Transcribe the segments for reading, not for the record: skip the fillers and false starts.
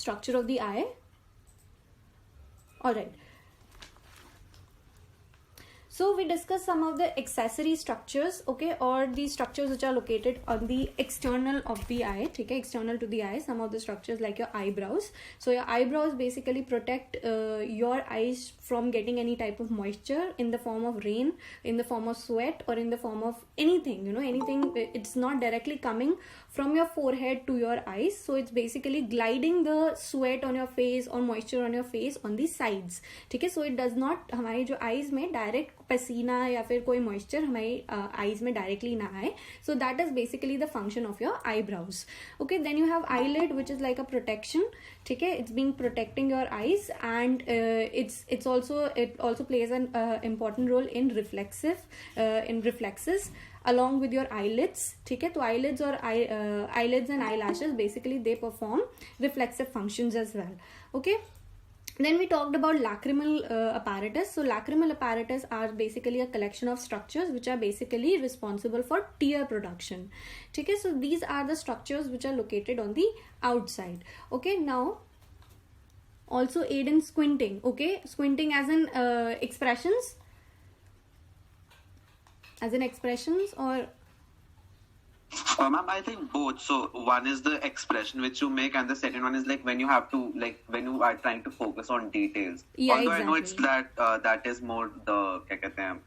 structure of the eye? All right. So we discussed some of the accessory structures, okay, or the structures which are located on the external of the eye, okay, external to the eye. Some of the structures like your eyebrows. So your eyebrows basically protect your eyes from getting any type of moisture in the form of rain, in the form of sweat, or in the form of anything, you know, anything. It's not directly coming from your forehead to your eyes. So it's basically gliding the sweat on your face or moisture on your face on the sides, okay. So it does not, हमारी जो eyes में direct पसीना या फिर कोई moisture हमारी eyes में directly ना आए. So that is basically the function of your eyebrows. Okay, then you have eyelid which is like a protection, ठीक है. It's being protecting your eyes and it also plays an important role in reflexes along with your eyelids, ठीक है. तो eyelids और eyelids and eyelashes basically they perform reflexive functions as well. Okay. Then we talked about lacrimal apparatus. So lacrimal apparatus are basically a collection of structures which are basically responsible for tear production. Okay, so these are the structures which are located on the outside. Okay, now also aid in squinting. Okay, squinting as in expressions, or Ma'am, I think both. So one is the expression which you make, and the second one is like when you have to, like when you are trying to focus on details. Yeah, although exactly. I know it's that is more the क्या कहते हैं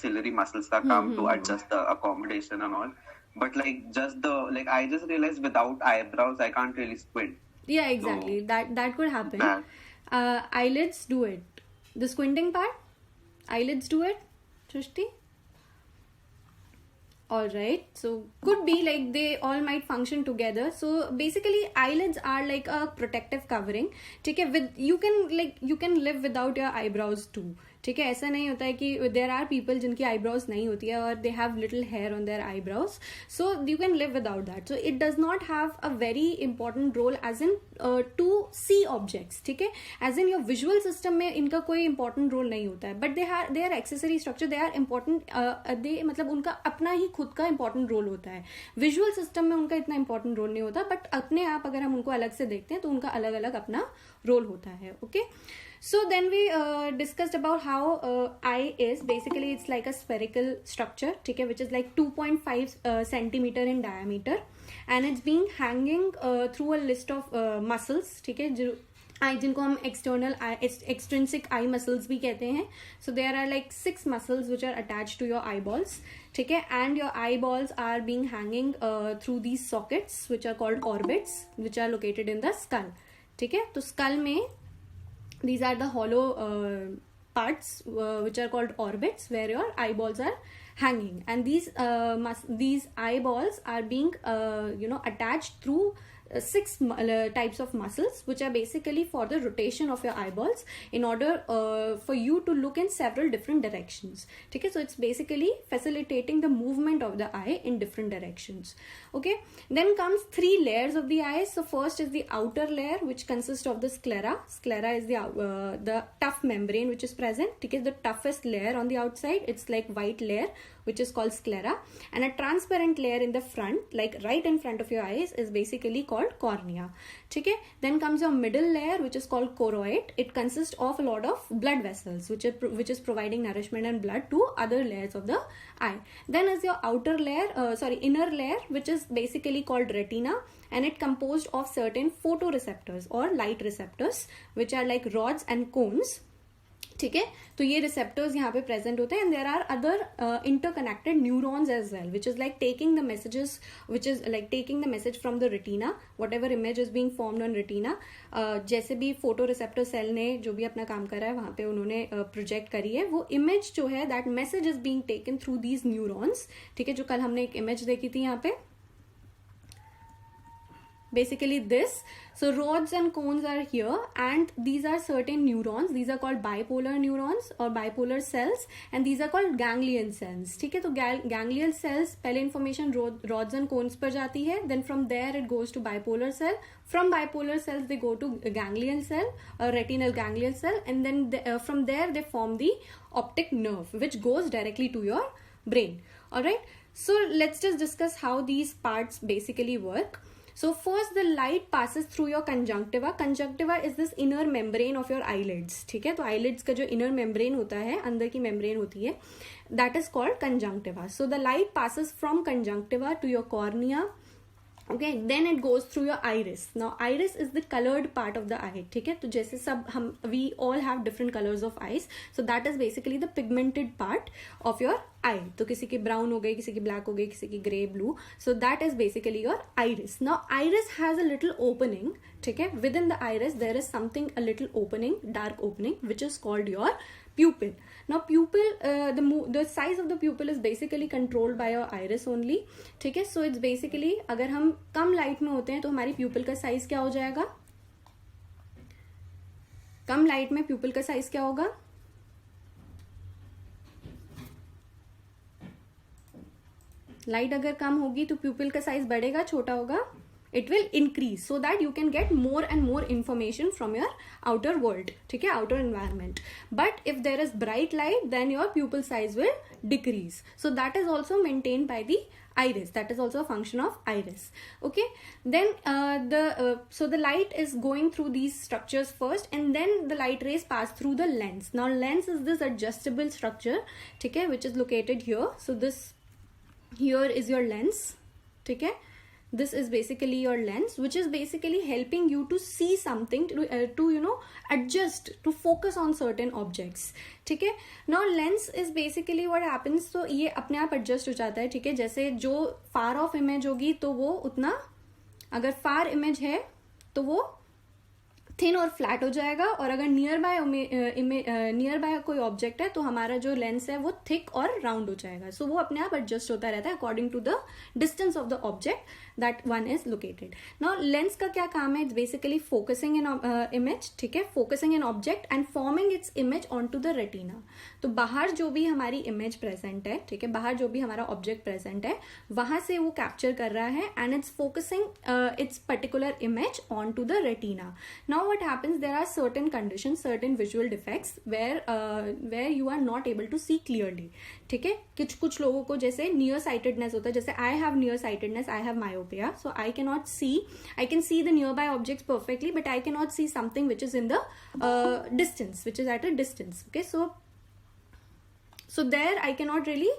ciliary muscles that come to adjust the accommodation and all. But like just the I just realized without eyebrows I can't really squint. Yeah, exactly. So, that could happen. Eyelids do it. The squinting part, eyelids do it. Shrishti? Alright, so could be like they all might function together. So basically eyelids are like a protective covering, ठीक है. With you can live without your eyebrows too, ठीक है. ऐसा नहीं होता है कि there are people जिनकी eyebrows नहीं होती है और they have little hair on their eyebrows, so you can live without that. So it does not have a very important role as in to see objects, ठीक है. As in your visual system में इनका कोई important role नहीं होता है, but they are accessory structure, they are important. they मतलब उनका अपना ही खुद का important role होता है. Visual system में उनका इतना important role नहीं होता, but अपने आप अगर हम उनको अलग से देखते हैं तो उनका अलग अलग अपना role होता है. Okay. So then we discussed about how eye is basically it's like a spherical structure, ठीक है, which is like 2.5 centimeter in diameter, and it's being hanging through a list of muscles, ठीक है, जो जिनको हम extrinsic eye muscles भी कहते हैं. So there are like 6 muscles which are attached to your eyeballs, ठीक है, and your eyeballs are being hanging through these sockets which are called orbits, which are located in the skull, ठीक है. तो skull में these are the hollow parts which are called orbits where your eyeballs are hanging, and these eyeballs are being attached through 6 types of muscles which are basically for the rotation of your eyeballs in order for you to look in several different directions, okay. So it's basically facilitating the movement of the eye in different directions. Okay, then comes 3 layers of the eyes. So first is the outer layer which consists of the sclera. Sclera is the tough membrane which is present, okay. The toughest layer on the outside, it's like white layer which is called sclera, and a transparent layer in the front, like right in front of your eyes, is basically called cornea, okay. Then comes your middle layer which is called choroid. It consists of a lot of blood vessels which is providing nourishment and blood to other layers of the eye. Then is your inner layer which is basically called retina, and it composed of certain photoreceptors or light receptors which are like rods and cones, ठीक है. तो ये receptors यहाँ पे present होते हैं, and there are other interconnected neurons as well, which is like taking the message from the retina, whatever image is being formed on retina. जैसे भी photoreceptor cell ने जो भी अपना काम करा है वहाँ पे उन्होंने project करी है, वो image जो है that message is being taken through these neurons, ठीक है. जो कल हमने एक image देखी थी यहाँ पे, basically this. So rods and cones are here, and these are certain neurons. These are called bipolar neurons or bipolar cells, and these are called ganglion cells, ठीक है. तो ganglion cells पहले information rods and cones पर जाती है, then from there it goes to bipolar cell. From bipolar cells they go to ganglion cell or retinal ganglion cell, and then from there they form the optic nerve which goes directly to your brain. Alright, so let's just discuss how these parts basically work. So first the light passes through your conjunctiva. Conjunctiva is this inner membrane of your eyelids. ठीक है, तो eyelids का जो inner membrane होता है, अंदर की membrane होती है, that is called conjunctiva. So the light passes from conjunctiva to your cornea. Okay, then it goes through your iris. Now iris is the colored part of the eye. ठीक है, तो जैसे सब हम we all have different colors of eyes, so that is basically the pigmented part of your eye. तो किसी की brown हो गई, किसी की black हो गई, किसी की grey blue, so that is basically your iris. Now iris has a little opening. ठीक है, within the iris there is something, a little opening, dark opening, which is called your pupil. Now pupil, the size of the pupil is basically controlled by your iris only. ठीक है, so it's basically अगर हम कम light में होते हैं तो हमारी pupil का साइज क्या हो जाएगा? कम लाइट में pupil का साइज क्या होगा? लाइट अगर कम होगी तो pupil का साइज बढ़ेगा, छोटा होगा? It will increase so that you can get more and more information from your outer world, ठीक है, outer environment. But if there is bright light, then your pupil size will decrease. So that is also maintained by the iris. That is also a function of iris. Okay, then so the light is going through these structures first, and then the light rays pass through the lens. Now lens is this adjustable structure, ठीक है, which is located here. So this here is your lens, ठीक है. This is basically your lens, which is basically helping you to see something, to you know, adjust, to focus on certain objects. ठीक है, now lens is basically what happens, तो ये अपने आप adjust हो जाता है. ठीक है, जैसे जो far off image होगी तो वो उतना, अगर far image है तो वो थिन और फ्लैट हो जाएगा, और अगर नियर बाय कोई ऑब्जेक्ट है तो हमारा जो लेंस है वो थिक और राउंड हो जाएगा. सो वो अपने आप एडजस्ट होता रहता है according to the distance of the object that one is located. Now lens का क्या काम है? It's basically focusing in image, ठीक है, focusing in object and forming its image on to the retina. तो बाहर जो भी हमारी इमेज प्रेजेंट है, ठीक है, बाहर जो भी हमारा ऑब्जेक्ट प्रेजेंट है वहां से वो कैप्चर कर रहा है and it's focusing its particular image on to the retina. Now what happens, there are certain conditions, certain visual defects where you are not able to see clearly. ठीक है, कुछ लोगों को जैसे नियर साइटेडनेस होता है, जैसे I have near sightedness, I have myopia, so I can not see, I can see the near by objects perfectly, but I can not see something which is in the distance, which is at a distance. Okay, so there I cannot really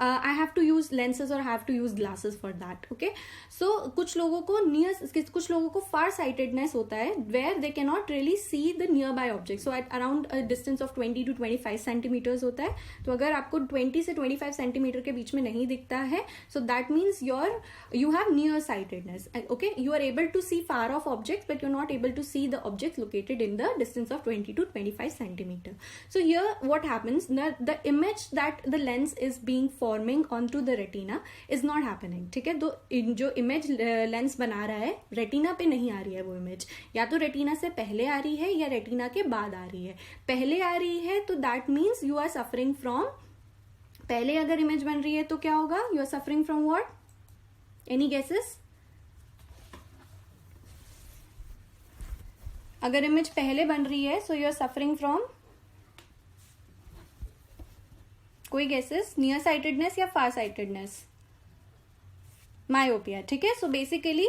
I have to use lenses or have to use glasses for that. Okay, so कुछ लोगों को far sightedness होता है where they cannot really see the nearby objects. So at around a distance of 20 to 25 centimeters होता है. तो अगर आपको 20 से 25 सेंटीमीटर के बीच में नहीं दिखता है, so that means you have near sightedness. Okay, you are able to see far off objects but you're not able to see the objects located in the distance of 20 to 25 centimeter. So here what happens, the image that the lens is being forming onto the retina is not happening. ठीक है, तो जो image lens बना रहा है retina पे नहीं आ रही है वो इमेज, या तो रेटिना से पहले आ रही है या रेटिना के बाद आ रही है. पहले आ रही है तो that means you are suffering from, पहले अगर इमेज बन रही है तो क्या होगा? You are suffering from what? Any guesses? अगर इमेज पहले बन रही है so you are suffering from, कोई गेसेस? नियर साइटेडनेस या फार साइटेडनेस? myopia. ठीक है, so basically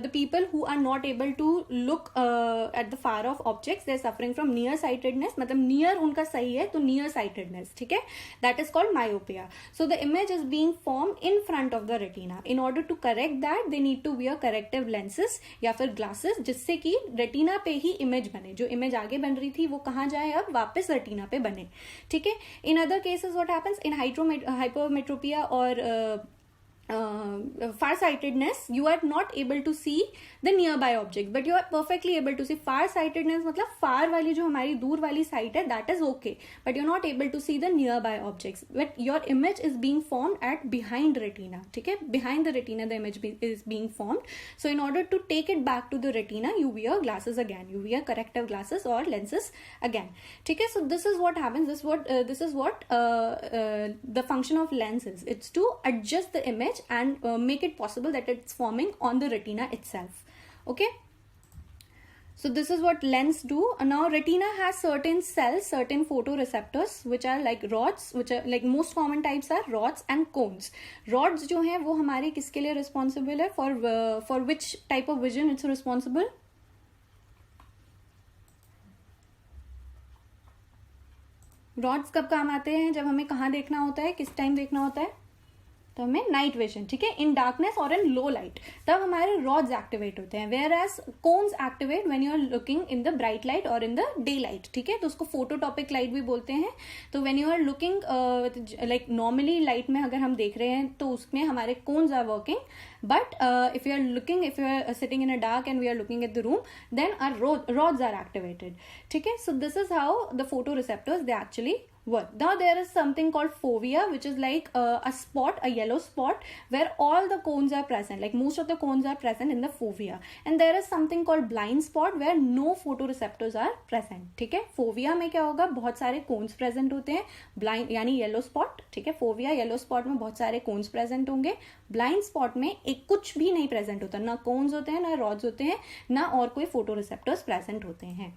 the people who are not able to look at the far off objects, they are suffering from near sightedness. मतलब near उनका सही है तो near sightedness, ठीक है, that is called myopia. So the image is being formed in front of the retina. In order to correct that, they need to wear corrective lenses या फिर glasses, जिससे कि रेटिना पे ही इमेज बने. जो image आगे बन रही थी वो कहाँ जाए, अब वापस रेटिना पे बने. ठीक है, in other cases what happens, in hypermetropia or far-sightedness, you are not able to see the nearby object, but you are perfectly able to see. Far-sightedness मतलब far वाली जो हमारी दूर वाली sight है, that is okay, but you're not able to see the nearby objects. But your image is being formed at behind retina. ठीक है, behind the retina the image is being formed. So in order to take it back to the retina, you wear glasses again. You wear corrective glasses or lenses again. ठीक है, so this is what happens. This is what the function of lens is. It's to adjust the image and make it possible that it's forming on the retina itself. Okay, So this is what lens do. Now retina has certain cells, certain photoreceptors which are like rods, which are like most common types are rods and cones. Rods जो हैं वो हमारे किसके लिए responsible है, for which type of vision it's responsible? Rods कब काम आते हैं? जब हमें कहाँ देखना होता है, किस टाइम देखना होता है? तो हमें नाइट विजन, ठीक है, इन डार्कनेस और इन लो लाइट, तब हमारे रॉड्स एक्टिवेट होते हैं. Whereas cones activate when you are looking in the bright light और इन द डे लाइट, ठीक है. तो उसको फोटोटॉपिक लाइट भी बोलते हैं. तो when you are looking like normally light में अगर हम देख रहे हैं तो उसमें हमारे cones are working. But if you are sitting in a dark and we are looking at the room, then our rods are activated. Okay, so this is how the photoreceptors they actually work. Now there is something called fovea, which is like a yellow spot where all the cones are present. Like most of the cones are present in the fovea. And there is something called blind spot where no photoreceptors are present. ठीक है, fovea में क्या होगा, बहुत सारे cones present होते हैं. Blind यानी yellow spot, ठीक है, fovea yellow spot में बहुत सारे cones present होंगे. ब्लाइंड स्पॉट में एक कुछ भी नहीं प्रेजेंट होता, ना कोन्स होते हैं, ना रॉड्स होते हैं, ना और कोई फोटोरिसेप्टर्स प्रेजेंट होते हैं.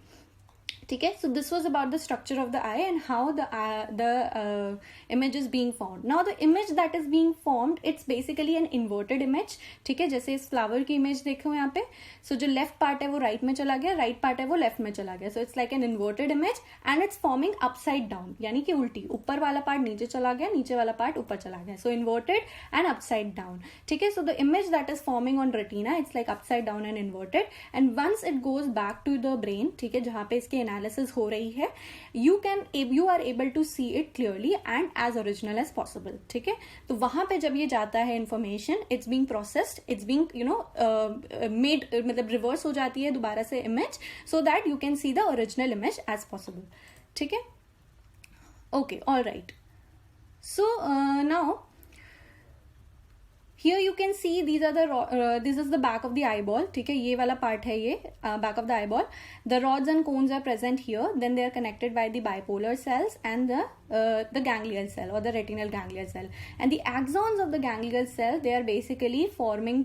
ठीक है. So this was about the structure of the I and how the image is being formed. Now the image that is being formed it's basically an inverted image. ठीक है, जैसे इस फ्लावर की image देखो यहाँ पे. सो जो लेफ्ट पार्ट है वो राइट में चला गया, राइट पार्ट है वो लेफ्ट में चला गया. So it's like an inverted image and it's forming upside down, यानी कि उल्टी. ऊपर वाला पार्ट नीचे चला गया, नीचे वाला पार्ट ऊपर चला गया. So inverted and upside down. ठीक है. So the image that is forming on retina it's like upside down and inverted. And once it goes back to the brain, ठीक है, जहां पे इसके एनालिसिस हो रही है, you are able to see it clearly and as original as possible. ठीक है. तो वहां पे जब ये जाता है information, it's being processed, it's being made, मतलब रिवर्स हो जाती है दोबारा से image, so that you can see the original image as possible. ठीक है. Okay, all right. So now here you can see these are this is the back of the eyeball. ठीक है, ये वाला part है ये back of the eyeball. The rods and cones are present here. Then they are connected by the bipolar cells and the ganglion cell or the retinal ganglion cell. And the axons of the ganglion cell, they are basically forming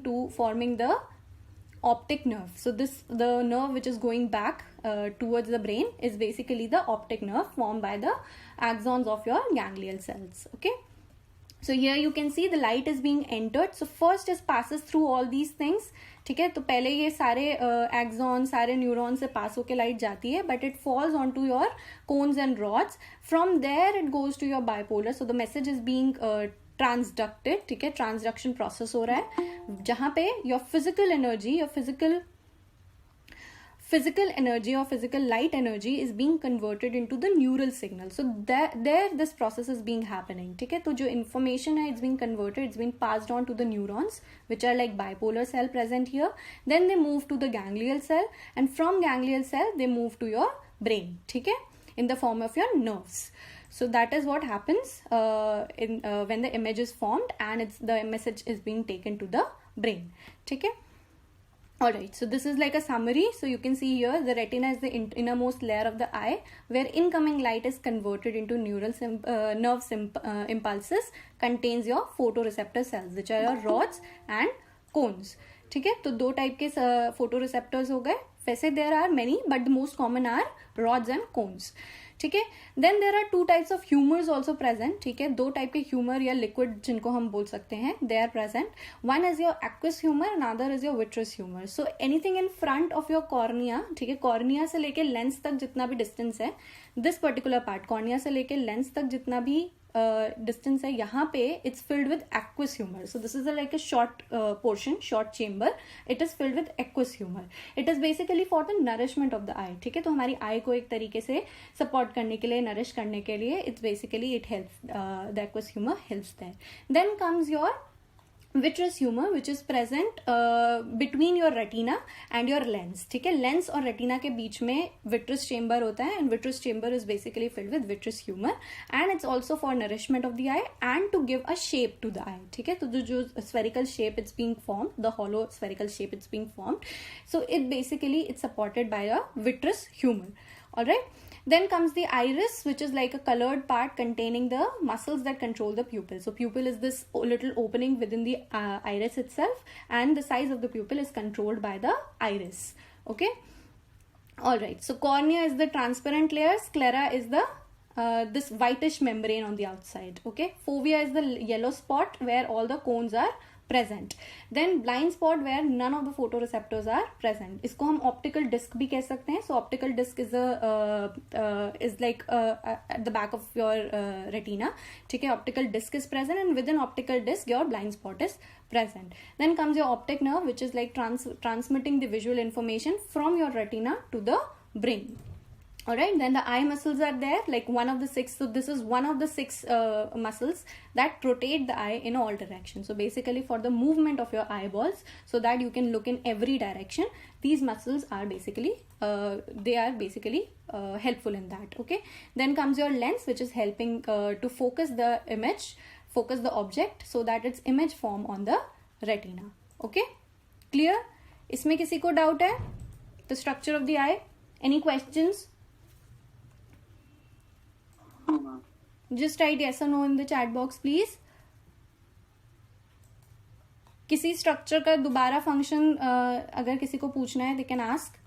the optic nerve. So the nerve which is going back towards the brain is basically the optic nerve formed by the axons of your ganglion cells. Okay. So here you can see the light is being entered. So first it passes through all these things. ठीक है, तो पहले ये सारे axon, सारे neuron से पास होके light जाती है, but it falls on to your cones and rods. From there it goes to your bipolar. So the message is being transducted. ठीक है, ट्रांसडक्शन प्रोसेस हो रहा है जहां पे your physical energy, your physical energy or physical light energy is being converted into the neural signal. So there this process is being happening. ठीक है, तो जो information है it's being converted, it's being passed on to the neurons which are like bipolar cell present here. Then they move to the ganglion cell and from ganglion cell they move to your brain. ठीक है, in the form of your nerves. So that is what happens when the image is formed and the message is being taken to the brain. ठीक है. Alright, so this is like a summary. So you can see here the retina is the innermost layer of the eye where incoming light is converted into neural nerve impulses, contains your photoreceptor cells which are your rods and cones. ठीक है, तो दो type के photoreceptors हो गए. वैसे there are many but the most common are rods and cones. ठीक है. Then there are two types of humours also present. ठीक है, दो टाइप के ह्यूमर या लिक्विड जिनको हम बोल सकते हैं, they are present. One is your aqueous humour and other is your vitreous humour. So anything in front of your cornea, ठीक है, कॉर्निया से लेके लेंस तक जितना भी डिस्टेंस है, दिस पर्टिकुलर पार्ट कॉर्निया से लेके लेंस तक जितना भी डिस्टेंस है, यहाँ पे it's filled with aqueous humour. So this is like a short portion, short chamber. It is filled with aqueous humour. It is basically for the nourishment of the eye. ठीक है, तो हमारी आई को एक तरीके से सपोर्ट करने के लिए, नरिश करने के लिए, it's basically it helps, the aqueous humour helps there. Then comes your vitreous humor which is present between your retina and your lens. ठीक है, लेंस और रेटिना के बीच में vitreous chamber होता है and vitreous chamber is basically filled with vitreous humor and it's also for nourishment of the eye and to give a shape to the eye. ठीक है, तो जो spherical shape it's being formed, the hollow spherical shape it's being formed, so it basically it's supported by a vitreous humor. Alright. Then comes the iris, which is like a colored part containing the muscles that control the pupil. So pupil is this little opening within the iris itself and the size of the pupil is controlled by the iris. Okay. All right. So cornea is the transparent layer. Sclera is the this whitish membrane on the outside. Okay. Fovea is the yellow spot where all the cones are present. Then blind spot where none of the photoreceptors are present. इसको हम optical disc भी कह सकते हैं. So optical disc is like at the back of your retina. ठीक है. Optical disc is present, and within optical disc your blind spot is present. Then comes your optic nerve, which is like transmitting the visual information from your retina to the brain. All right, then the eye muscles are there, like one of the six. So this is one of the six muscles that rotate the eye in all directions. So basically for the movement of your eyeballs, so that you can look in every direction, these muscles are basically helpful in that. Okay, then comes your lens, which is helping to focus the image, focus the object, so that its image form on the retina. Okay, clear? इसमें किसी को doubt है? The structure of the eye. Any questions? Just write yes or no in the chat box, please. किसी structure का दोबारा function अगर किसी को पूछना है, they can ask.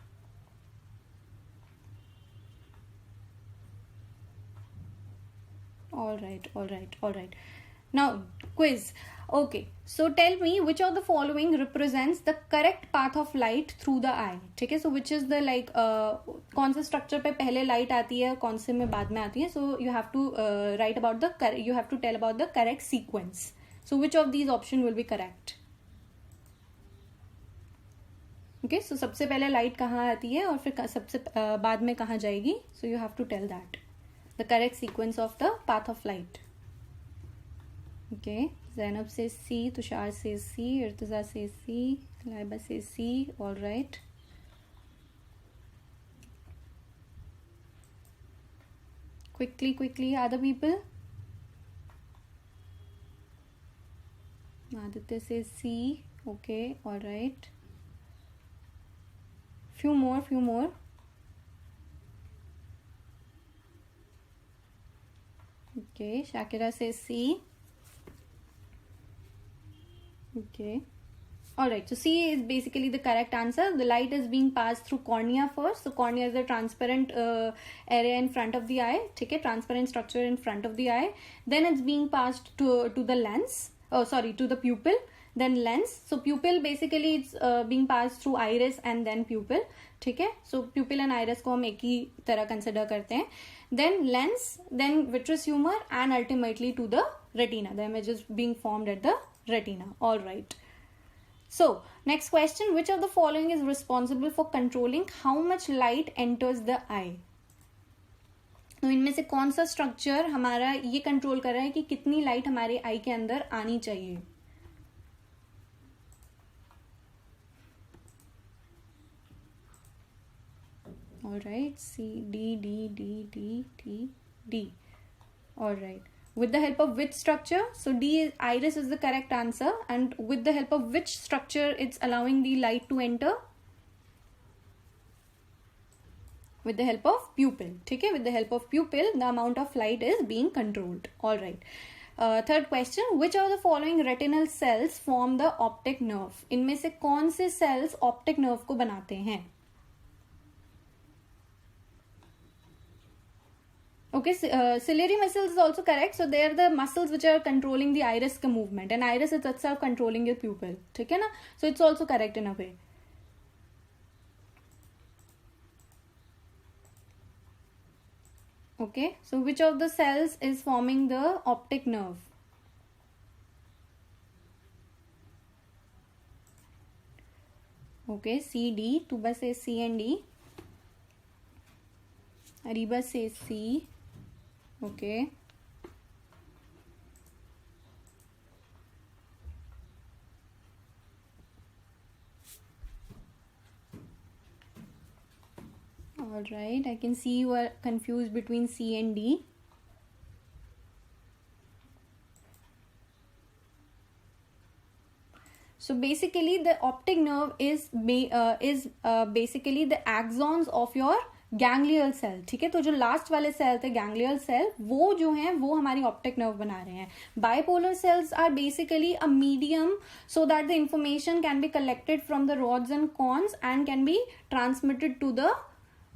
All right. Now quiz. Okay, so tell me which of the following represents the correct path of light through the eye. ठीक है, so which is the like कौन से structure पे पहले light आती है, कौन से में बाद में आती है. So you have to you have to tell about the correct sequence. So which of these option will be correct? Okay, so सबसे पहले light कहाँ आती है और फिर सबसे बाद में कहाँ जाएगी. So you have to tell that the correct sequence of the path of light. Okay, Zainab says C, Tushar says C, Irtaza says C, Laiba says C. All right. Quickly, other people. Aditya says C. Okay, all right. Few more. Okay, Shakira says C. Okay, all right, so C is basically the correct answer. The light is being passed through cornea first. So cornea is the transparent area in front of the eye. ठीक है, transparent structure in front of the eye. Then it's being passed to the lens. To the pupil. Then lens. So pupil basically it's being passed through iris and then pupil. ठीक है, so pupil and iris को हम एक ही तरह consider करते हैं. Then lens, then vitreous humor, and ultimately to the retina. The image is being formed at the retina. All right. So next question, which of the following is responsible for controlling how much light enters the eye? तो इनमें से कौन सा structure हमारा ये control कर रहा है कि कितनी लाइट हमारे आई के अंदर आनी चाहिए? All right, C, D. All right. With the help of which structure? So D, iris is the correct answer. And with the help of which structure it's allowing the light to enter? With the help of pupil. Okay, with the help of pupil, the amount of light is being controlled. All right. Third question, which of the following retinal cells form the optic nerve? इनमें से कौन से cells optic nerve को बनाते हैं? Okay, ciliary muscles is also correct. So they are the muscles which are controlling the iris ka movement, and iris is itself controlling your pupil. ठीक है ना? So it's also correct in a way. Okay, so which of the cells is forming the optic nerve? Okay, C, D. Tuba says C and D. Ariba says C. Okay. All right, I can see you are confused between C and D. So basically the optic nerve is basically the axons of your ganglial cell. ठीक है, तो जो last वाले cell थे गैंग्लियल cell, वो जो हैं वो हमारी ऑप्टिक नर्व बना रहे हैं. Bipolar cells are basically a medium so that the information can be collected from the rods and cones and can be transmitted to the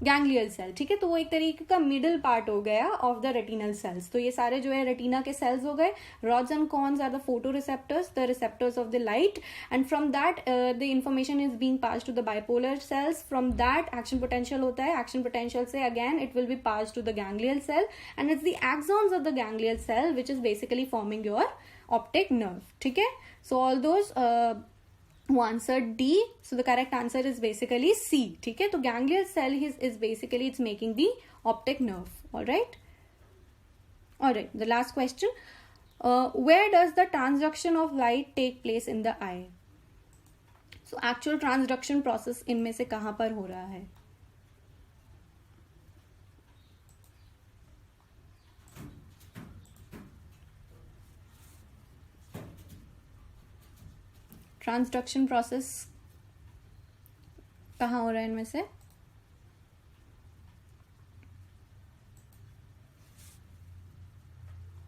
ganglial cell, ठीक है। तो वो एक तरीके का मिडिल पार्ट हो गया ऑफ द रेटिनल सेल्स। तो ये सारे जो है रेटिना के सेल्स हो गए। Rods and cones are the photo receptors, the receptors of the light, and from that the information is being pass to the bipolar cells. From that action potential होता है, एक्शन पोटेंशियल से again it will be pass to the ganglial cell, and it's the axons of the ganglial cell which is basically forming your optic nerve, ठीक है। So all those who answered D, so the correct answer is basically C, ठीक है। तो ganglion cell is basically it's making the optic nerve, all right। The last question, where does the transduction of light take place in the eye? So actual transduction process इनमें से कहाँ पर हो रहा है? ट्रांसडक्शन प्रोसेस कहाँ हो रहा है इनमें से?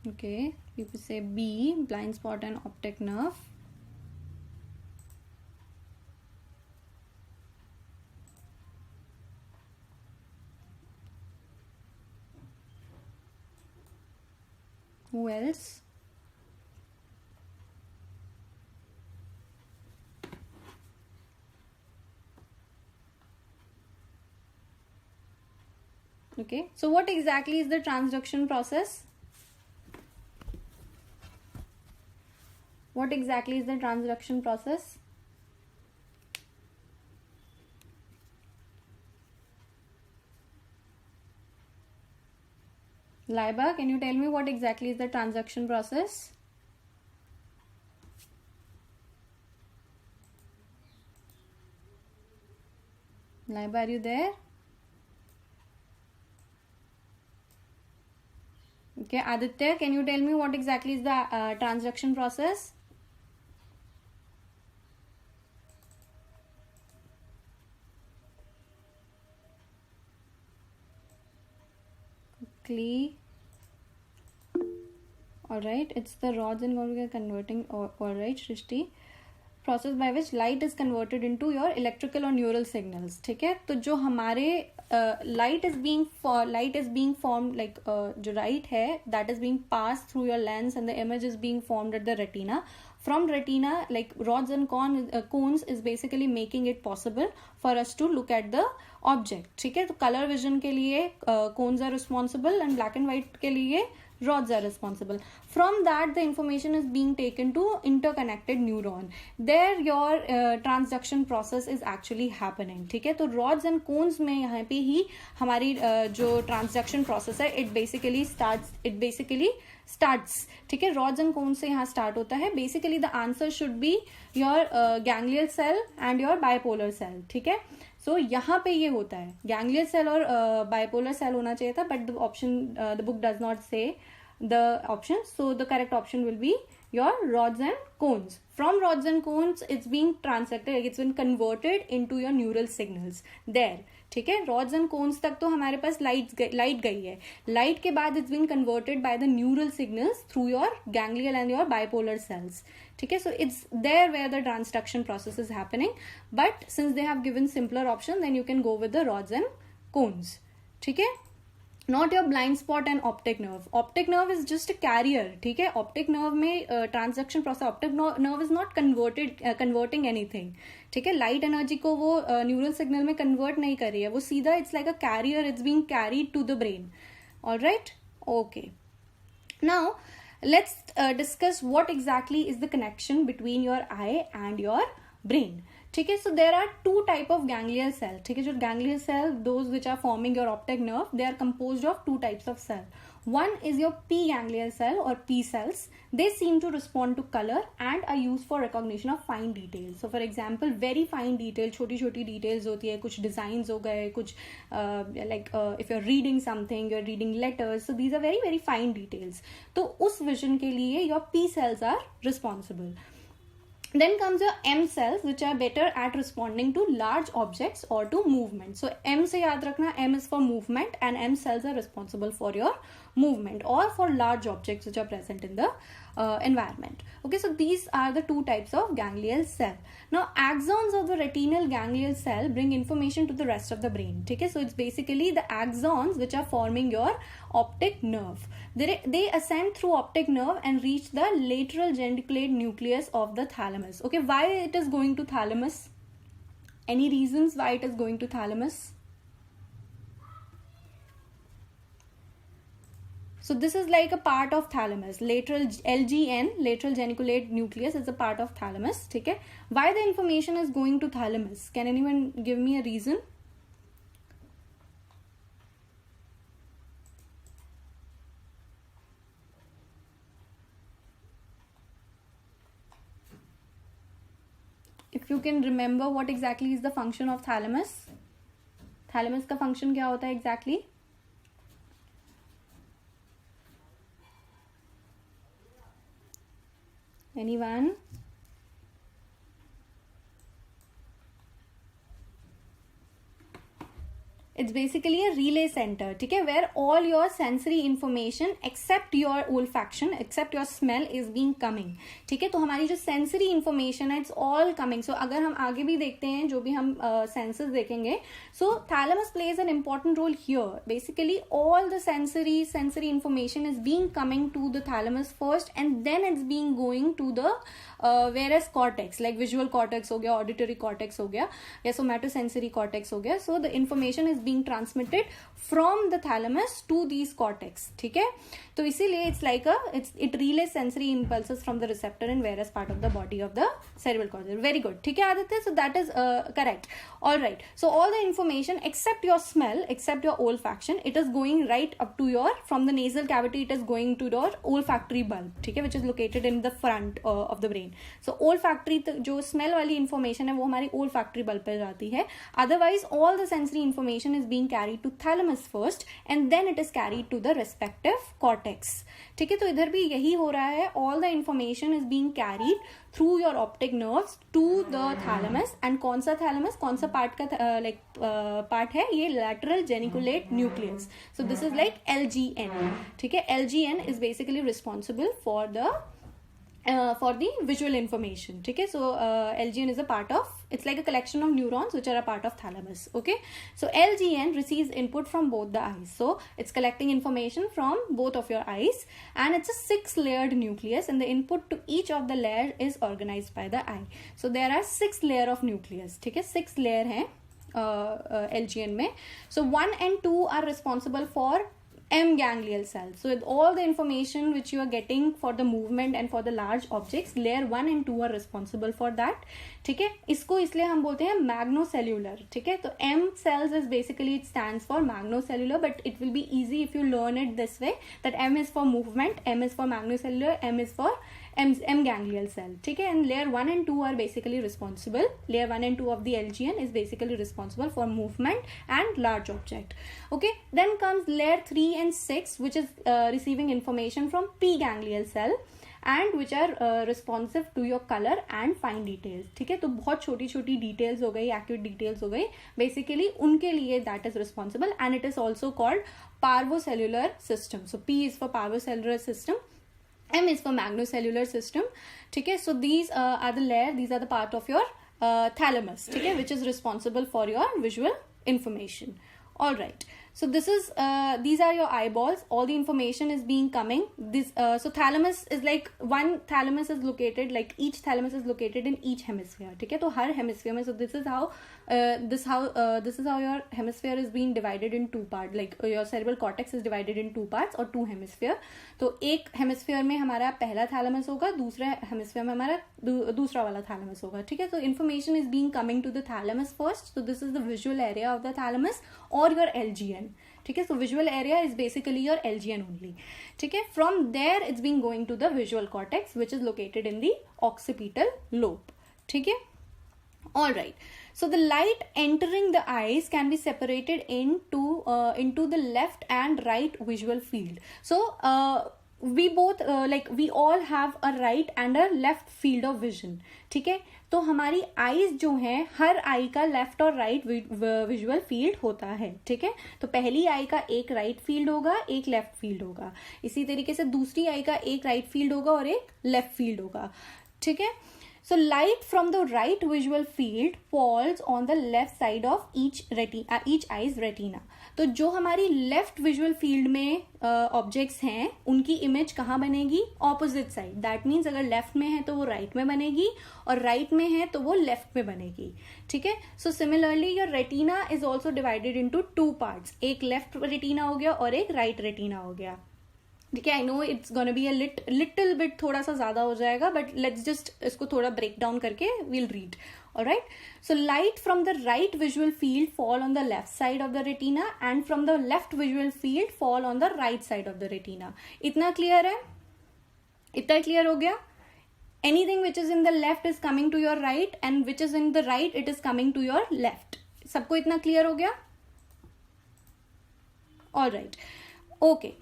ओके, पीपल से B, blind spot and optic nerve. Who else? Okay, so what exactly is the transduction process? What exactly is the transduction process? Laiba, can you tell me what exactly is the transduction process? Laiba, are you there? Okay, Aditya, can you tell me what exactly is the transduction process? Quickly. Alright, it's the rods and cones converting. Alright, Shrishti. Process by which light is converted into your electrical or neural signals, ठीक है। तो जो हमारे light is being formed like जो light है that is being passed through your lens and the image is being formed at the retina. From retina, like rods and cones is basically making it possible for us to look at the object, ठीक है। तो color vision के लिए cones are responsible and black and white के लिए rods are responsible. From that the information is being taken to interconnected neuron. There your transduction process is actually happening, ठीक है। तो rods and cones में यहाँ पे ही हमारी जो transduction process है it basically starts, ठीक है। rods and cones से यहाँ start होता है। Basically the answer should be your ganglion cell and your bipolar cell, ठीक है। So यहाँ पे ये होता है ganglion cell और bipolar cell होना चाहिए था, but the book does not say the options, so the correct option will be your rods and cones. From rods and cones it's being transacted, it's been converted into your neural signals there, ठीक है। rods and cones तक तो हमारे पास light गई है, light के बाद it's been converted by the neural signals through your ganglion and your bipolar cells, ठीक है। so it's there where the transduction process is happening, but since they have given simpler option then you can go with the rods and cones, ठीक है। Not your blind spot and optic nerve. Optic nerve is just a carrier, ठीक है। optic nerve में transduction process, optic nerve is not converting anything, ठीक है। light energy को वो neural signal में convert नहीं कर रही है, वो सीधा it's like a carrier, it's being carried to the brain, alright। okay, now let's discuss what exactly is the connection between your eye and your brain, ठीक है। so there are two type of ganglion cell, ठीक है। जो ganglion cell, those which are forming your optic nerve, they are composed of two types of cell. One is your P ganglion cell or P cells. They seem to respond to color and are used for recognition of fine details. So for example, very fine detail, छोटी छोटी details होती है, कुछ designs हो गए, कुछ if you're reading something, you're reading letters, so these are very very fine details. तो उस vision के लिए your P cells are responsible. Then comes your M cells, which are better at responding to large objects or to movement. So M से याद रखना, M is for movement and M cells are responsible for your movement or for large objects which are present in the environment. Okay, so these are the two types of ganglial cell. Now axons of the retinal ganglial cell bring information to the rest of the brain. Okay, so it's basically the axons which are forming your optic nerve. They ascend through optic nerve and reach the lateral geniculate nucleus of the thalamus. Okay, why it is going to thalamus? Any reasons why it is going to thalamus? So this is like a part of thalamus. Lateral LGN, lateral geniculate nucleus, is a part of thalamus. Okay, why the information is going to thalamus? Can anyone give me a reason? If you can remember what exactly is the function of thalamus. Thalamus का function क्या होता है exactly? Anyone? It's basically a relay center, okay, where all your sensory information except your olfaction, except your smell is being coming. ठीक है, तो हमारी जो sensory information है, it's all coming. So अगर हम आगे भी देखते हैं, जो भी हम senses देखेंगे, so thalamus plays an important role here. Basically all the sensory information is being coming to the thalamus first, and then it's being going to the various cortex, like visual cortex हो गया, auditory cortex हो गया, या somatosensory cortex हो गया. So the information is being transmitted from the thalamus to these cortex. ठीक है, तो इसीलिए it's like it relays sensory impulses from the receptor in various part of the body of the cerebral cortex. Very good. ठीक है Aditya, so that is correct. All right, so all the information except your smell, except your olfaction, it is going right up to your, from the nasal cavity it is going to your olfactory bulb, ठीक है, which is located in the front of the brain. So olfactory जो smell वाली information है वो हमारी olfactory bulb पे जाती है. Otherwise all the sensory information is being carried to thalamus first, and then it is carried to the respective cortex. ठीक है, तो इधर भी यही हो रहा है. All the information is being carried through your optic nerves to the thalamus. And कौन सा thalamus, कौन सा part का part है ये? lateral geniculate nucleus. So this is like LGN. ठीक है, LGN is basically responsible for the visual information. Okay, so LGN is a part of, it's like a collection of neurons which are a part of thalamus. Okay, so LGN receives input from both the eyes, so it's collecting information from both of your eyes, and it's a 6-layered nucleus, and the input to each of the layer is organized by the eye. So there are 6 layer of nucleus. ठीक है, 6 layer है LGN में. So 1 and 2 are responsible for M ganglial cells. So with all the information which you are getting for the movement and for the large objects, layer 1 and 2 are responsible for that. ठीक है, इसको इसलिए हम बोलते हैं magnocellular. ठीक है, तो M cells is basically, it stands for magnocellular, but it will be easy if you learn it this way, that M is for movement, M is for magnocellular, M is for M ganglial cell. ठीक है, and layer 1 and 2 are basically responsible. Layer 1 and 2 of the LGN is basically responsible for movement and large object. Okay, then comes layer 3 and 6, which is receiving information from P ganglial cell, and which are responsive to your color and fine details. ठीक है, तो बहुत छोटी छोटी details हो गई, accurate details हो गई, basically उनके लिए that is responsible, and it is also called parvocellular system. So P is for parvocellular system, M is for magnocellular system. ठीक है, so these are the layer, these are the part of your thalamus, ठीक है, which is responsible for your visual information. All right, so this is these are your eyeballs. All the information is being coming. This so thalamus is like, one thalamus is located, like each thalamus is located in each hemisphere. ठीक है, तो हर hemisphere में, so this is how your hemisphere is being divided in 2 parts. Like your cerebral cortex is divided in 2 parts or 2 hemisphere. तो एक hemisphere में हमारा पहला thalamus होगा, दूसरे hemisphere में हमारा दूसरा वाला thalamus होगा. ठीक है, तो information is being coming to the thalamus first. So this is the visual area of the thalamus or your LGN. ठीक है, so visual area is basically your LGN only. ठीक है, from there it's being going to the visual cortex, which is located in the occipital lobe. ठीक है, all right. So the light entering the eyes can be separated into the left and right visual field. So we both like we all have a right and a left field of vision, ठीक है। तो हमारी eyes जो हैं, हर आई का left और right visual field होता है, ठीक है। तो पहली आई का एक राइट फील्ड होगा, एक लेफ्ट फील्ड होगा। इसी तरीके से दूसरी आई का एक राइट फील्ड होगा और एक लेफ्ट फील्ड होगा, ठीक है। So light from the right visual field falls on the left side of each eye's retina. तो जो हमारी लेफ्ट विजुअल फील्ड में ऑब्जेक्ट्स हैं उनकी इमेज कहाँ बनेगी? Opposite side. दैट मीन्स अगर लेफ्ट में है तो वो राइट में बनेगी और राइट में है तो वो लेफ्ट में बनेगी, ठीक है। So similarly your retina is also divided into 2 parts, एक लेफ्ट रेटिना हो गया और एक राइट रेटिना हो गया, ठीक है। I know it's gonna be a little bit, थोड़ा सा ज्यादा हो जाएगा, बट लेट्स जस्ट इसको थोड़ा ब्रेक डाउन करके we'll read, alright. So light from the right visual field fall on the left side of the retina and from the left visual field fall on the right side of the retina. इतना clear है? इतना clear हो गया? Anything which is in the left is coming to your right and which is in the right it is coming to your left. सबको इतना clear हो गया? Alright, okay,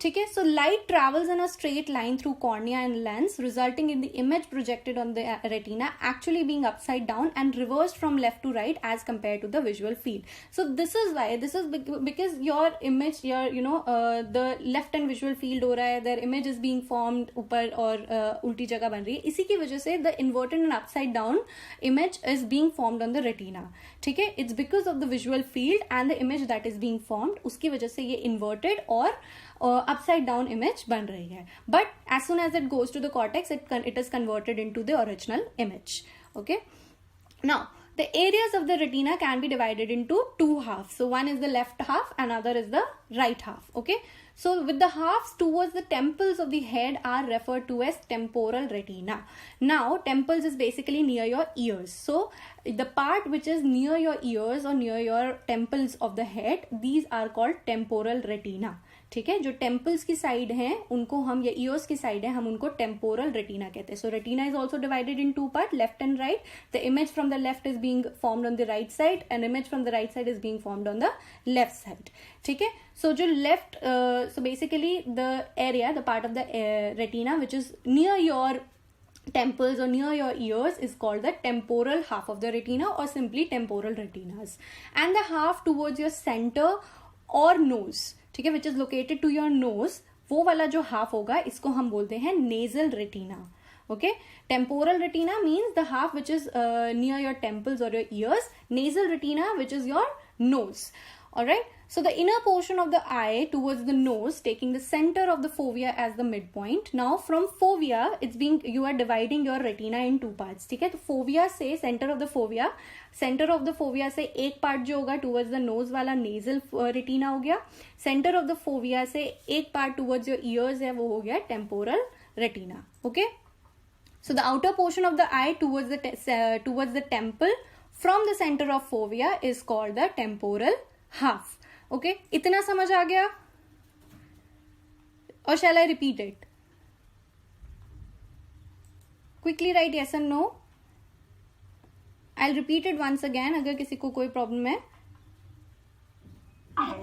ठीक है। So light travels in a straight line through cornea and lens resulting in the image projected on the retina actually being upside down and reversed from left to right as compare to the visual field. So this is why, this is because your image, your the left and visual field हो रहा है, there image is being formed ऊपर और उल्टी जगह बन रही है, इसी की वजह से the inverted and upside down image is being formed on the retina, ठीक है। It's because of the visual field and the image that is being formed, उसकी वजह से ये इन्वर्टेड और upside down image बन रही है, but as soon as it goes to the cortex it is converted into the original image, okay. Now the areas of the retina can be divided into 2 halves, so one is the left half, another is the right half, okay. So with the halves towards the temples of the head are referred to as temporal retina. Now temples is basically near your ears, so the part which is near your ears or near your temples of the head, these are called temporal retina, ठीक है। जो temples की side हैं उनको हम, या years की side है, हम उनको टेम्पोरल रेटिना कहते हैं। So retina is also divided in 2 part, left and right. The image from the left is being formed on the right side and image from the right side is being formed on the left side, ठीक है। So जो left, so basically the area, the part of the retina which is near your temples or near your ears is called the temporal half of the retina or simply temporal retinas. And the half towards your center or nose, ठीक है, which is located to your nose, वो वाला जो half होगा इसको हम बोलते हैं nasal retina, okay. Temporal retina means the half which is near your temples और your ears, nasal retina which is your nose, alright. So the inner portion of the eye towards the nose taking the center of the fovea as the midpoint. Now from fovea it's being, you are dividing your retina in 2 parts, ठीक है। तो fovea से, center of the fovea से एक part जो होगा towards the nose वाला nasal retina हो गया, center of the fovea से एक part towards your ears है वो हो गया temporal retina, okay. So the outer portion of the eye towards the temple from the center of fovea is called the temporal half, okay. इतना समझ आ गया? और shall I repeat it? Quickly write yes and no. I'll repeat it once again अगर किसी को कोई problem है।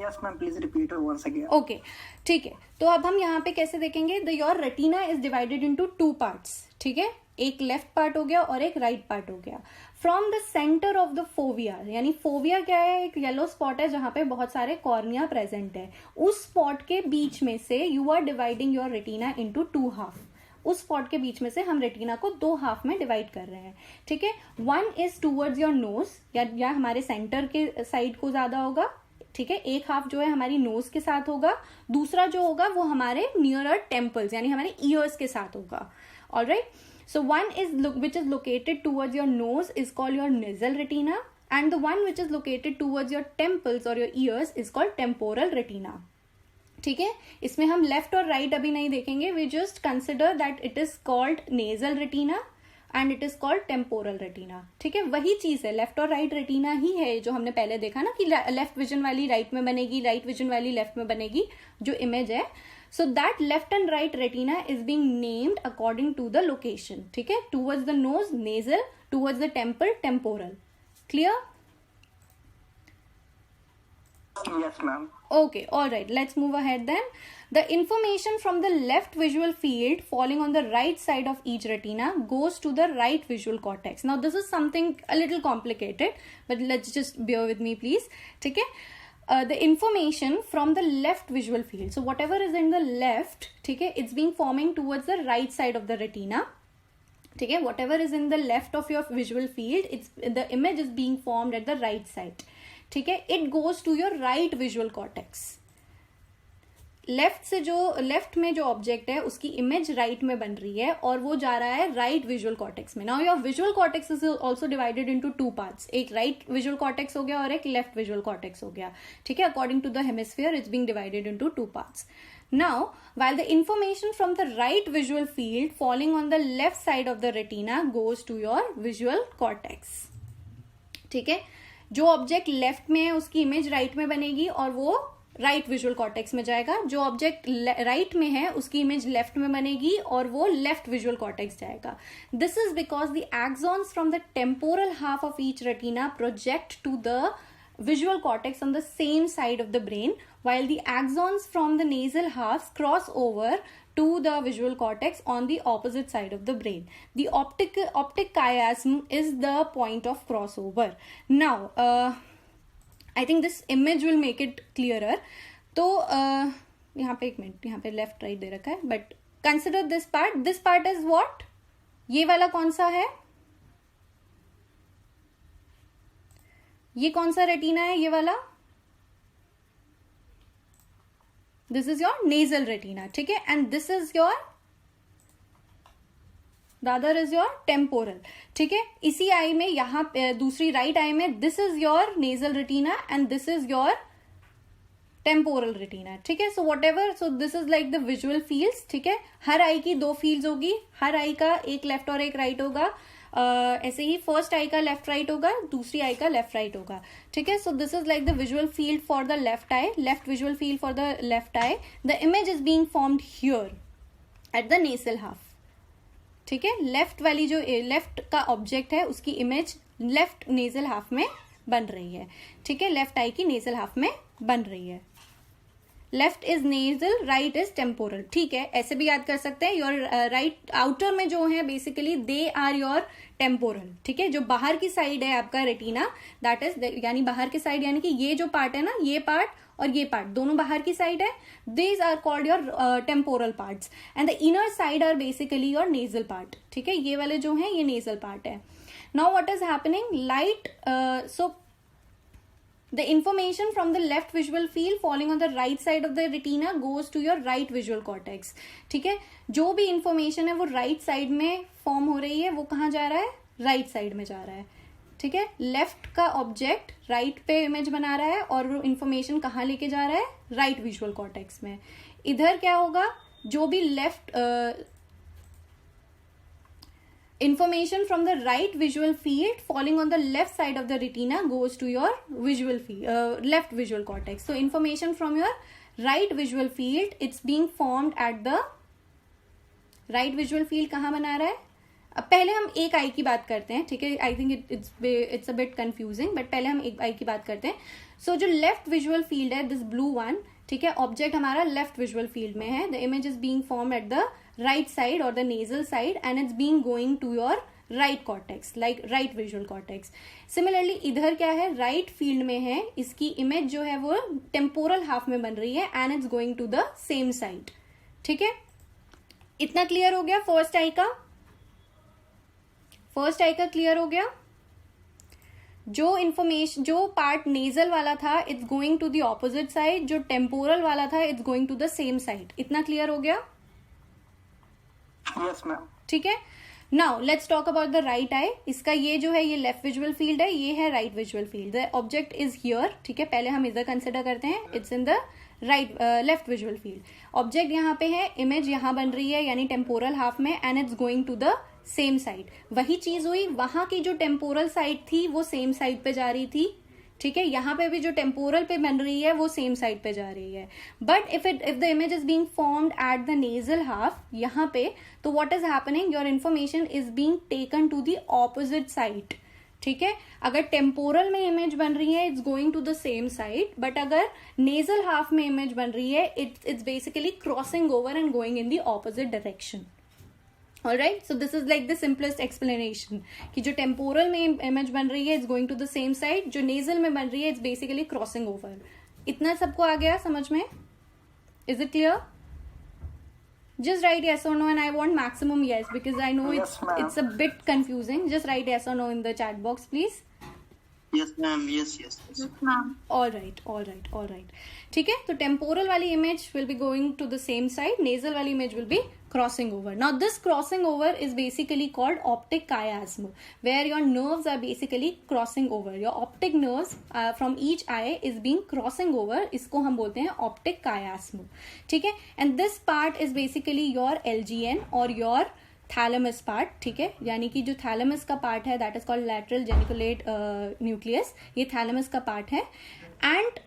Yes ma'am, please repeat it once again. Okay, ठीक है। तो अब हम यहाँ पे कैसे देखेंगे? Your retina is divided into 2 parts, ठीक है। एक लेफ्ट पार्ट हो गया और एक राइट पार्ट हो गया। From the centre of the fovea, यानी फोविया क्या है? एक येलो स्पॉट है जहां पे बहुत सारे कॉर्निया प्रेजेंट है। उस स्पॉट के बीच में से you are dividing your retina into 2 half. उस स्पॉट के बीच में से हम रेटिना को 2 हाफ में डिवाइड कर रहे हैं, ठीक है। 1 इज टूवर्ड्स योर नोज, या हमारे सेंटर के साइड को ज्यादा होगा, ठीक है। एक हाफ जो है हमारी नोज के साथ होगा, दूसरा जो होगा वो हमारे नियरर टेम्पल्स यानी हमारे ईयर्स के साथ होगा, alright. So one is which is located towards your nose is called your nasal retina, and the one which is located towards your temples or your ears is called temporal retina, ठीक है। इसमें हम left और right अभी नहीं देखेंगे, we just consider that it is called nasal retina and it is called temporal retina, ठीक है। वही चीज है, लेफ्ट और राइट रेटिना ही है जो हमने पहले देखा ना कि लेफ्ट विजन वाली राइट में बनेगी, राइट विजन वाली लेफ्ट में बनेगी, जो इमेज है। So that left and right retina is being named according to the location, ठीक है। Towards the nose nasal, towards the temple temporal. Clear? Yes, ma'am. Okay, alright, let's move ahead then. The information from the left visual field falling on the right side of each retina goes to the right visual cortex. Now this is something a little complicated, but let's just bear with me please. Okay? The information from the left visual field, so whatever is in the left, okay, it's being forming towards the right side of the retina. Okay? Whatever is in the left of your visual field, the image is being formed at the right side. ठीक है, it goes to your right visual cortex. Left में जो object है उसकी image right में बन रही है और वो जा रहा है राइट विजुअल कॉर्टेक्स में. Now your visual cortex is also divided into two parts. एक राइट विजुअल कॉर्टेक्स हो गया और एक लेफ्ट विजुअल कॉर्टेक्स हो गया. ठीक है, according to the hemisphere it's being divided into two parts. Now, while the information from the right visual field falling on the left side of the retina goes to your visual cortex. ठीक है, जो object left में है उसकी image right में बनेगी और वो राइट विजुअल कॉर्टेक्स में जाएगा. जो ऑब्जेक्ट राइट में है उसकी इमेज लेफ्ट में बनेगी और वो लेफ्ट विजुअल कॉर्टेक्स जाएगा. This is because the axons from the temporal half of each retina project to the visual cortex on the same side of the brain, while the axons from the nasal halves cross over to the visual cortex on the opposite side of the brain. The optic chiasm is the point of crossover. Now, I think this image will make it clearer. तो यहाँ पे एक minute, यहाँ पे left right they रखा है, but consider this part. This part is what? ये वाला कौन सा है? ये कौन सा रेटिना है? ये वाला. This is your nasal retina. ठीक है, and this is your, the other is your temporal. ठीक है, इसी आई में, यहां दूसरी राइट आई में this is your nasal retina and this is your temporal retina. ठीक है, so what ever, so this is like the visual fields. ठीक है, हर आई की दो फील्ड्स होगी, हर आई का एक लेफ्ट और एक राइट होगा. ऐसे ही फर्स्ट आई का लेफ्ट राइट होगा, दूसरी आई का लेफ्ट राइट होगा. ठीक है, सो this is like the visual field for the left I, left visual field for the left I. The image is being formed here at the nasal half. ठीक है, left वाली जो लेफ्ट का object है उसकी इमेज लेफ्ट नेजल हाफ में बन रही है. ठीक है, लेफ्ट आई की नेजल हाफ में बन रही है. Left is nasal, right is temporal. ठीक है, ऐसे भी याद कर सकते हैं. योर राइट आउटर में जो है basically they are your temporal. ठीक है, जो बाहर की साइड है आपका रेटिना, दैट इज, यानी बाहर की साइड यानी कि ये जो पार्ट है ना, ये पार्ट और ये पार्ट दोनों बाहर की साइड है. These are called your temporal parts and the inner side are basically your nasal part. ठीक है, ये वाले जो है ये नेजल पार्ट है. Now what is happening, light, so the information from the left visual field falling on the right side of the retina goes to your right visual cortex. ठीक है, जो भी इंफॉर्मेशन है वो राइट साइड में form हो रही है, वो कहाँ जा रहा है? राइट साइड में जा रहा है. ठीक है, लेफ्ट का ऑब्जेक्ट राइट पे इमेज बना रहा है और वो इंफॉर्मेशन कहाँ लेके जा रहा है? राइट विजुअल कॉर्टेक्स में. इधर क्या होगा? जो भी left information from the right visual field falling on the left side of the retina goes to your visual field, left visual cortex. So information from your right visual field, it's being formed at the right visual field. कहाँ बना रहा है? अब पहले हम एक आई की बात करते हैं. ठीक है, I think it's a bit confusing, but पहले हम एक आई की बात करते हैं. सो जो लेफ्ट विजुअल फील्ड है, दिस ब्लू वन, ठीक है, ऑब्जेक्ट हमारा लेफ्ट विजुअल फील्ड में है. The image is being form at the right side or the nasal side and it's being going to your right cortex, like right visual cortex. Similarly इधर क्या है? right field में है, इसकी image जो है वो temporal half में बन रही है and it's going to the same side. ठीक है, इतना क्लियर हो गया? फर्स्ट आई का क्लियर हो गया. जो इंफॉर्मेशन, जो पार्ट नेजल वाला था it's going to the opposite side, जो टेम्पोरल वाला था it's going to the same side. इतना क्लियर हो गया? Yes, ma'am. ठीक है, now let's talk about the right eye. इसका ये जो है ये लेफ्ट विजुअल फील्ड है, ये है right visual field. The object is here. ठीक है, पहले हम इधर कंसिडर करते हैं. It's in the right left visual field. Object यहाँ पे है, इमेज यहाँ बन रही है यानी टेम्पोरल हाफ में and it's going to the same side. वही चीज हुई, वहां की जो टेम्पोरल साइड थी वो सेम साइड पे जा रही थी. ठीक है, यहाँ पे भी जो टेम्पोरल पे बन रही है वो सेम साइड पे जा रही है. But if the image is being formed at the nasal half यहाँ पे, तो what is happening, your information is being taken to the opposite side. ठीक है. अगर टेम्पोरल में इमेज बन रही है it's going to the same side, but अगर नेजल हाफ में इमेज बन रही है it's basically crossing over and going in the opposite direction. Alright, so this is like the simplest explanation कि जो temporal में image बन रही है it's going to the same side, जो nasal में बन रही है it's basically crossing over. इतना सबको आ गया समझ में? Is it clear? Just write yes or no and I want maximum yes because I know Yes, ma'am. it's a bit confusing. Just write yes or no in the chat box please. Yes, ma'am. Yes. All right. ठीक है, तो temporal वाली image will be going to the same side, nasal वाली image will be crossing over. Now this crossing over is basically called optic chiasm, where your nerves are basically crossing over. Your optic nerves from each eye is being crossing over. इसको हम बोलते हैं optic chiasm. ठीक है, and this part is basically your LGN or your thalamus part. ठीक है, यानी कि जो थैलेमस का पार्ट है that is called lateral geniculate nucleus, ये थैलेमस का पार्ट है. And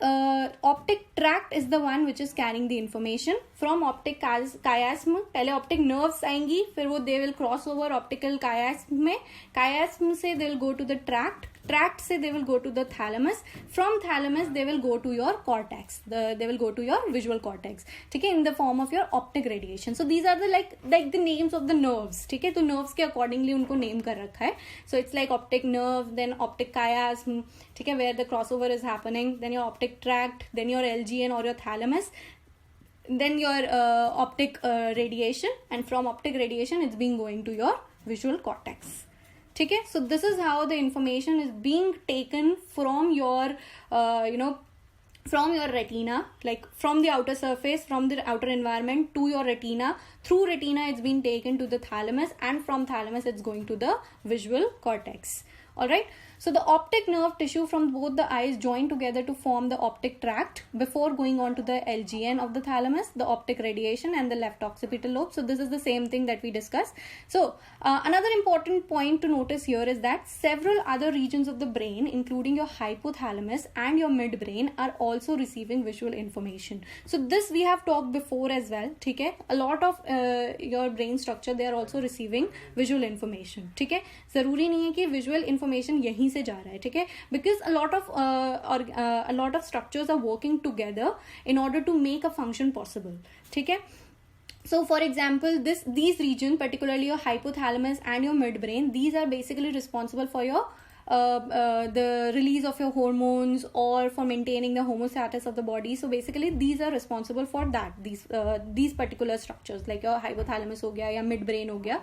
optic tract is the one which is carrying the information from optic chiasm. पहले ऑप्टिक नर्व्स आएंगी, फिर वो they will cross over optical chiasm में, chiasm से they will go to the tract, tract से they will go to the thalamus, from thalamus they will go to your cortex, they will go to your visual cortex. ठीक है, in the form of your optic radiation. So these are the like the names of the nerves. ठीक है, तो nerves के accordingly उनको name कर रखा है. So it's like optic nerve, then optic chiasm, ठीक है, where the crossover is happening, then your optic tract, then your LGN or your thalamus, then your optic radiation, and from optic radiation it's being going to your visual cortex. ठीक है, so this is how the information is being taken from your from your retina, like from the outer surface, from the outer environment to your retina. Through retina it's been taken to the thalamus, and from thalamus it's going to the visual cortex. All right, so the optic nerve tissue from both the eyes join together to form the optic tract before going on to the LGN of the thalamus, the optic radiation, and the left occipital lobe. So this is the same thing that we discussed. So another important point to notice here is that several other regions of the brain, including your hypothalamus and your midbrain, are also receiving visual information. So this we have talked before as well. ठीक है, a lot of your brain structure they are also receiving visual information. ठीक है, जरूरी नहीं है कि visual information यहीं से जा रहा है. ठीक है, because a lot of structures are working together in order to make a function possible. ठीक है, so for example these regions, particularly your hypothalamus and your midbrain, these are basically responsible for your the release of your hormones or for maintaining the homeostasis of the body. So basically these are responsible for that, these particular structures like your hypothalamus हो गया या midbrain हो गया.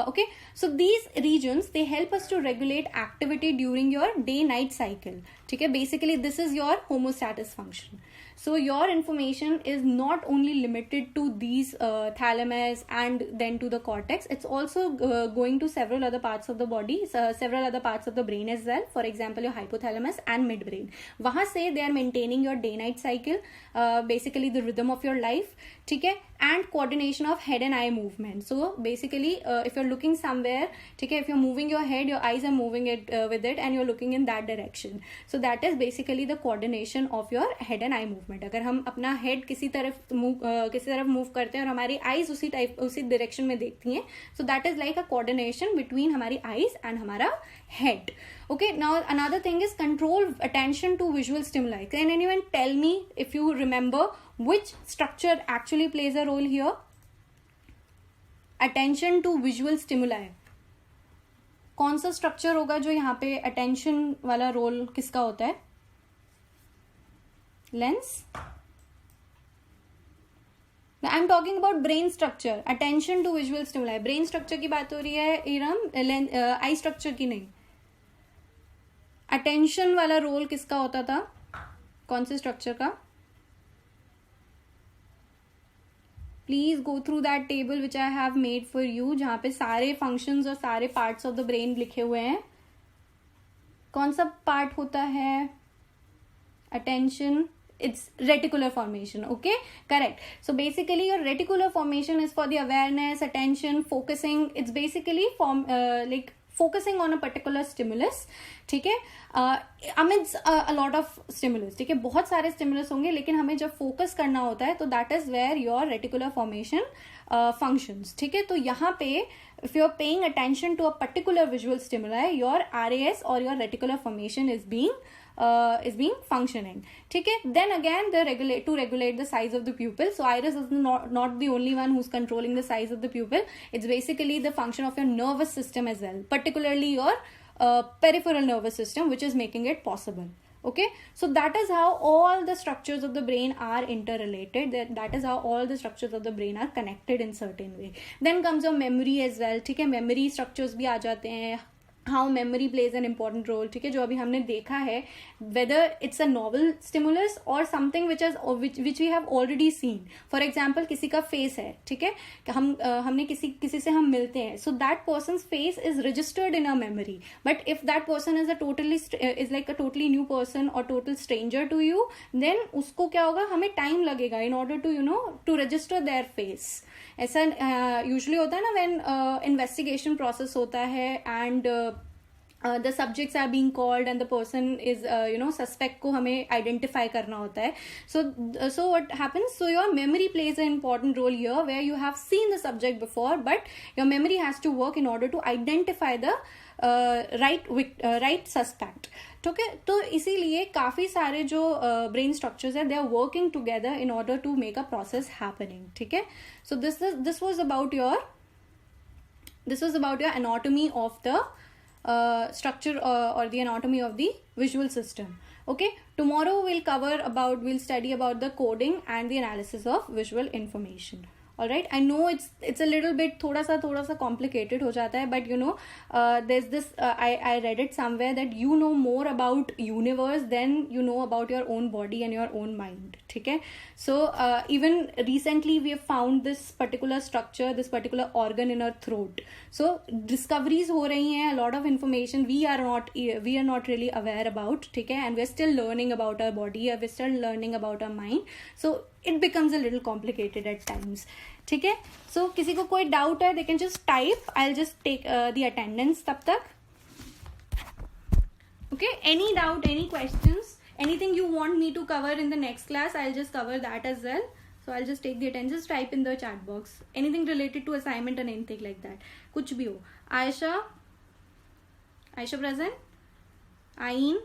Okay, so these regions they help us to regulate activity during your day night cycle. ठीक है, basically this is your homeostasis function. So your information is not only limited to these thalamus and then to the cortex, it's also going to several other parts of the body, several other parts of the brain as well. For example, your hypothalamus and midbrain. वहाँ से they are maintaining your day-night cycle, basically the rhythm of your life. ठीक है, and coordination of head and eye movement. So basically if you're looking somewhere, ठीक है, if you're moving your head, your eyes are moving it with it and you're looking in that direction. So that is basically the coordination of your head and eye movement. अगर हम अपना head किसी तरफ move करते हैं और हमारी eyes उसी direction में देखती हैं, so that is like a coordination between हमारी eyes and हमारा head. Okay, now another thing is control attention to visual stimuli. Can anyone tell me if you remember which structure actually plays a role here? Attention to visual stimuli. कौन सा structure होगा जो यहाँ पे attention वाला role किसका होता है? Lens? I'm talking about brain structure. Attention to visual stimuli. Brain structure की बात हो रही है इरम, eye structure की नहीं. अटेंशन वाला रोल किसका होता था, कौन से स्ट्रक्चर का? Please go through that table which I have made for you, जहां पे सारे फंक्शंस और सारे पार्ट्स ऑफ द ब्रेन लिखे हुए हैं. कौन सा पार्ट होता है attention? It's reticular formation. Okay, correct. So basically your reticular formation is for the awareness, attention, focusing. It's basically like focusing on a particular stimulus. ठीक है, amidst a lot of stimulus. ठीक है, बहुत सारे stimulus होंगे, लेकिन हमें जब focus करना होता है तो that is where your reticular formation functions. ठीक है, तो यहाँ पे if you're paying attention to a particular visual stimuli, your RAS or your reticular formation is being functioning. ठीक है? Then again, to regulate the size of the pupil. So iris is not the only one who's controlling the size of the pupil. It's basically the function of your nervous system as well, particularly your peripheral nervous system, which is making it possible. Okay, so that is how all the structures of the brain are interrelated. That is how all the structures of the brain are connected in certain way. Then comes your memory as well. ठीक है, memory structures भी आ जाते हैं. How memory plays an important role. ठीक है, जो अभी हमने देखा है, whether it's a novel stimulus or something which we have already seen. For example, किसी का face है, ठीक है, हमने किसी से हम मिलते हैं, so that person's face is registered in our memory. But if that person is is like a totally new person or total stranger to you, then उसको क्या होगा, हमें time लगेगा in order to to register their face. ऐसा usually होता है ना, when investigation process होता है and the subjects are being called and the person is suspect को हमें identify करना होता है. So what happens, so your memory plays an important role here, where you have seen the subject before but your memory has to work in order to identify the right suspect. ठीक है, तो इसीलिए काफी सारे जो brain structures है, they are working together in order to make a process happening. ठीक है, so this was about your anatomy of the structure or the anatomy of the visual system. Okay, tomorrow we'll study about the coding and the analysis of visual information. All right, I know it's a little bit थोड़ा सा complicated हो जाता है, but there's this I read it somewhere that you know more about universe than you know about your own body and your own mind. ठीक है, so even recently we have found this particular structure, this particular organ in our throat. So discoveries हो रही हैं, a lot of information we are not really aware about. ठीक है, and we're still learning about our body, we're still learning about our mind. So it becomes a little complicated at times. ठीक है, so किसी को कोई doubt है, they can just type. I'll just take the attendance तब तक. Okay, any doubt, any questions, anything you want me to cover in the next class, I'll just cover that as well. So I'll just take the attendance. Just type in the chat box anything related to assignment and anything like that. कुछ भी हो. Aisha present. Ain.